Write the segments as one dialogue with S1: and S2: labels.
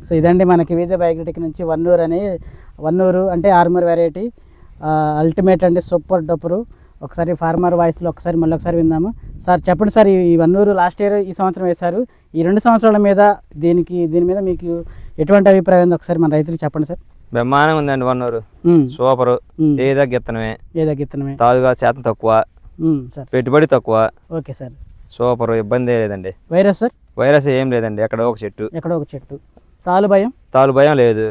S1: So ఇదండి మనకి విజయ్ బయోగ్రటిక్ నుంచి వన్నూరు అంటే ఆర్మూర్ వెరైటీ అల్టిమేట్ అండి, సూపర్ డూపరు. ఒకసారి ఫార్మర్ వాయిస్లో మళ్ళీ ఒకసారి విందాము. సార్ చెప్పండి సార్, ఈ వన్నూరు లాస్ట్ ఇయర్ ఈ సంవత్సరం వేశారు, ఈ 2 సంవత్సరాల మీద దీని మీద మీకు ఎటువంటి అభిప్రాయం ఉంది ఒకసారి మన రైతులకు చెప్పండి సార్.
S2: బ్రహ్మాండంగా ఉందండి వన్నూరు, సూపరు. ఏదో గిత్తనమే తాదుగా శాతం తక్కువ, సార్ పెట్టుబడి తక్కువ.
S1: ఓకే సార్,
S2: సూపర్, ఇబ్బంది లేదండి.
S1: Virus sir?
S2: వైరస్ ఏం లేదండి, ఎక్కడో ఒక చెట్టు.
S1: తాలు భయం లేదు.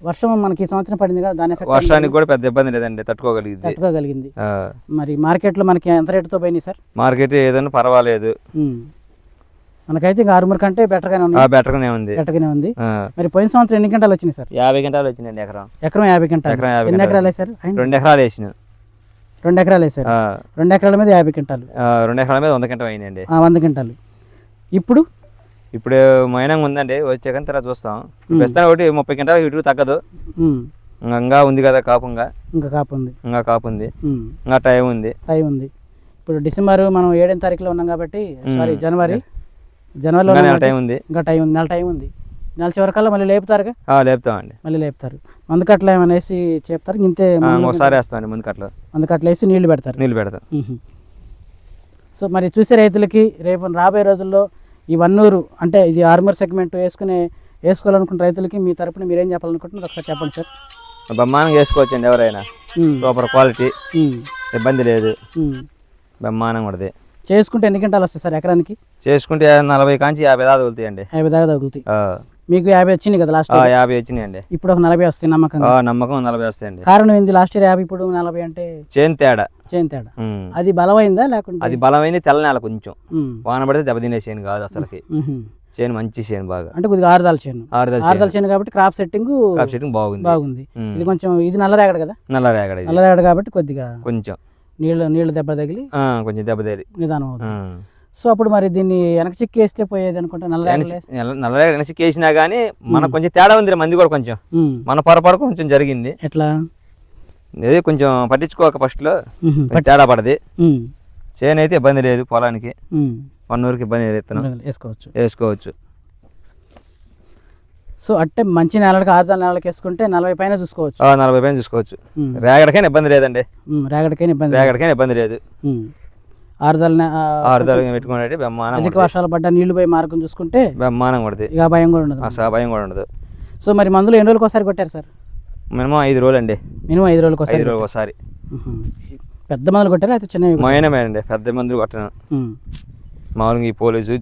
S1: వర్షం మనకి ఈ సంవత్సరం పడింది కదా, దాని
S2: వర్షానికి కూడా పెద్ద ఇబ్బంది లేదండి, తట్టుకోగలిగింది.
S1: మరి మార్కెట్లో మనకి ఎంత రేటుతో పోయినాయి సార్?
S2: మార్కెట్ ఏదైనా పర్వాలేదు,
S1: మనకైతే ఆర్మూర్ కంటే బెటర్గానే ఉంది. మరి పోయిన సంవత్సరం ఎన్ని గంటలు వచ్చినాయి సార్?
S2: 50 గంటలు వచ్చిందండి. ఎకరం
S1: 50 గంటలు. ఎన్ని ఎకరాలు వేసారు?
S2: 2 ఎకరాలు వేసిన.
S1: 2 ఎకరాలు వేసారు. 2 ఎకరాల మీద 50 గంటలు.
S2: 2 ఎకరాల మీద 100 గంటలు అయిందండి.
S1: 100 గంటలు. ఇప్పుడు
S2: మైనంగా ఉందండి, వచ్చే కానీ తర్వాత చూస్తాం. ప్రస్తుతం ఒకటి 30 గంటలు ఇటు తగ్గదు. ఇంకా ఉంది కదా, కాపు ఉంది. ఇంకా టైం ఉంది.
S1: ఇప్పుడు డిసెంబర్ మనం 7వ తారీఖులో ఉన్నాం కాబట్టి, సారీ జనవరిలో
S2: టైం ఉంది.
S1: ఇంకా నెల టైం ఉంది. నెల చివరికల్లా మళ్ళీ లేపుతారుగా?
S2: లేపుతామండి.
S1: మళ్ళీ లేపుతారు. మందుకట్ల ఏమైనా వేసి చెప్తారు? ఇంతే
S2: ఒకసారి వేస్తామండి
S1: మందుకట్ల వేసి నీళ్లు పెడతారు. సో మరి చూసే రైతులకి రేపు రాబోయే రోజుల్లో ఈ వన్నూరు అంటే ఇది ఆర్మూర్ సెగ్మెంట్ వేసుకోవాలనుకున్న రైతులకి మీ తరపున మీరేం చెప్పాలనుకుంటున్నారు ఒకసారి చెప్పండి సార్.
S2: బ్రహ్మాండంగా వేసుకోవచ్చండి ఎవరైనా. సూపర్ క్వాలిటీ, ఇబ్బంది లేదు, బ్రహ్మాండంగా ఉంటుంది.
S1: చేసుకుంటే ఎన్ని గంటలు వస్తాయి సార్ ఎకరానికి?
S2: చేసుకుంటే 40 కాంచి 50 దాకా తగులుతాయండి.
S1: 50 దాకా తగులుతాయి. మీకు 50 వచ్చినాయి కదా లాస్ట్?
S2: 50 వచ్చినాయండి.
S1: ఇప్పుడు ఒక 40 వస్తాయి నమ్మకం?
S2: 40 వస్తాయండి.
S1: కారణం ఏంది? లాస్ట్ ఇయర్ 50, ఇప్పుడు 40 అంటే
S2: చేను తేడా.
S1: అది బలమైందా లేకుంటే?
S2: అది బలమైంది, తెల్ల నేల కొంచెం వాన పడితే దెబ్బతినే చేను కాదు అసలుకి. చేను మంచి చేను, బాగా అంటే కొద్దిగా ఆరుదాల చేను కాబట్టి క్రాప్ సెట్టింగ్ బాగుంది. ఇది కొంచెం ఇది నల్లరేగడ కదా, నల్లరేగడ కాబట్టి కొద్దిగా కొంచెం నీళ్ళు దెబ్బ తగిలి కొంచెం దెబ్బ తగిలి
S1: నిదానం అవుతుంది. సో అప్పుడు మరి దీన్ని వెనక చిక్కి వేస్తే పోయేది అనుకుంటా.
S2: నల్లరేగడ వెనక చిక్కి వేసినా కానీ మనకు కొంచెం తేడా ఉంది, మంది కూడా కొంచెం మన పొరపాటు కొంచెం జరిగింది.
S1: ఎట్లా?
S2: ఇది కొంచెం పట్టించుకోక ఫస్ట్ లో తేడా పడది. చేను అయితే ఇబ్బంది లేదు, పొలానికి వన్నూరుకి ఇబ్బంది లేదు, వేసుకోవచ్చు.
S1: సో అంటే మంచి నెలలకు 6 నెలలకు వేసుకుంటే 40 పైన చూసుకోవచ్చు.
S2: 40 పైన చూసుకోవచ్చు. రేగడికైనా ఇబ్బంది లేదండి.
S1: రేగడికైనా ఇబ్బంది లేదు.
S2: 6 పెట్టుకున్నట్టు బ్రహ్మాండం.
S1: అధిక వర్షాలు పడ్డా నీళ్లు పోయి మార్గం చూసుకుంటే
S2: బ్రహ్మాండం కొడుతుంది.
S1: ఇక భయం కూడా ఉండదు. సో మరి మందులు ఎన్ని రోజులకు ఒకసారి కొట్టారు సార్?
S2: మినిమం 5 రోజులు అండి.
S1: మినిమం 5 రోజులకు ఒకసారి. పెద్ద మందులు కొట్టారా అయితే చిన్న?
S2: అండి, పెద్ద మందులు కొట్టాను. మామూలుగా ఈ పోలీసు